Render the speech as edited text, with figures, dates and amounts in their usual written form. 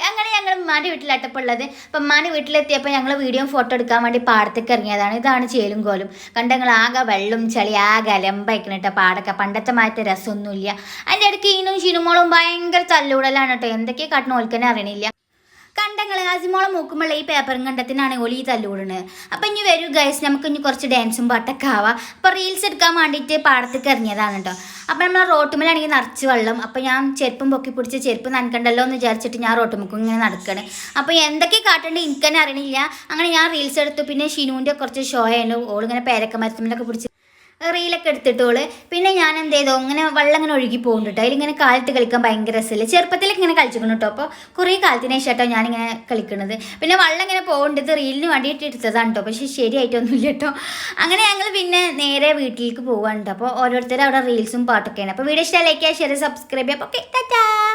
അങ്ങനെ ഞങ്ങൾ ഉമ്മാൻ്റെ വീട്ടിലാട്ടപ്പോൾ ഉള്ളത്. അപ്പം ഉമ്മാൻ്റെ വീട്ടിലെത്തിയപ്പോൾ ഞങ്ങൾ വീഡിയോ ഫോട്ടോ എടുക്കാൻ വേണ്ടി പാടത്തേക്ക് ഇറങ്ങിയതാണ്. ഇതാണ് ചേലും കോലും. കണ്ട് ഞങ്ങൾ ആകെ വെള്ളം ചളി ആകെ അലമ്പായിക്കണം കേട്ടോ. പാടൊക്കെ പണ്ടത്തെ മാറ്റ രസമൊന്നുമില്ല. അതിൻ്റെ ഇടയ്ക്ക് ഈനും ഷിനുമോളും ഭയങ്കര തല്ലൂടലാണ് കേട്ടോ. എന്തൊക്കെയാണ് കാട്ടണം ഓൽക്കന്നെ അറിയണില്ല. കണ്ടങ്ങൾ ആസിമോളം നോക്കുമ്പോൾ ഈ പേപ്പറും കണ്ടത്തിനാണ് ഓളി ഈ തല്ലൂടുന്നത്. അപ്പം ഇനി വരൂ ഗൈസ്, നമുക്ക് ഇനി കുറച്ച് ഡാൻസും പാട്ടൊക്കെ ആവാം. അപ്പോൾ റീൽസ് എടുക്കാൻ വേണ്ടിയിട്ട് പാടത്തേക്ക് ഇറങ്ങിയതാണ് കേട്ടോ. അപ്പം നമ്മൾ റോട്ടുമ്മലാണെങ്കിൽ നിറച്ച് വെള്ളം. അപ്പോൾ ഞാൻ ചെരുപ്പും പൊക്കി പിടിച്ച് ചെരുപ്പ് നനക്കണ്ടല്ലോ എന്ന് വിചാരിച്ചിട്ട് ഞാൻ റോട്ടുമ്മക്കും ഇങ്ങനെ നടക്കുകയാണ്. അപ്പോൾ എന്തൊക്കെ കാട്ടേണ്ടത് എനിക്ക് തന്നെ അറിയണില്ല. അങ്ങനെ ഞാൻ റീൽസ് എടുത്തു. പിന്നെ ഷിനുവിൻ്റെ കുറച്ച് ഷോ ആയിരുന്നു. ഓളിങ്ങനെ പേരക്ക മരത്തുമ്മലൊക്കെ പിടിച്ച് റീലൊക്കെ എടുത്തിട്ടോള്. പിന്നെ ഞാൻ എന്ത് ചെയ്തോ ഇങ്ങനെ വെള്ളം ഇങ്ങനെ ഒഴുകി പോകുന്നുണ്ട് കേട്ടോ. അതിലിങ്ങനെ കാലിട്ട് കളിക്കാൻ ഭയങ്കര രസമില്ല. ചെറുപ്പത്തിലൊക്കെ ഇങ്ങനെ കളിച്ചിരിക്കണം കേട്ടോ. അപ്പോൾ കുറേ കാലത്തിന് ശേഷം കേട്ടോ ഞാനിങ്ങനെ കളിക്കുന്നത്. പിന്നെ വെള്ളം ഇങ്ങനെ പോകേണ്ടത് റീലിന് വേണ്ടിയിട്ട് എടുത്തതാണ് കേട്ടോ. പക്ഷേ ശരിയായിട്ടൊന്നുമില്ല കേട്ടോ. അങ്ങനെ ഞങ്ങൾ പിന്നെ നേരെ വീട്ടിലേക്ക് പോകാൻ കേട്ടോ. അപ്പോൾ ഓരോരുത്തരും അവിടെ റീൽസും പാട്ടൊക്കെയാണ്. അപ്പോൾ വീഡിയോ ഇഷ്ടമായി ലൈക്ക് ചെയ്യുക, ഷെയർ, സബ്സ്ക്രൈബ് ചെയ്യുക. അപ്പോൾ ഓക്കെ, ടാറ്റാ.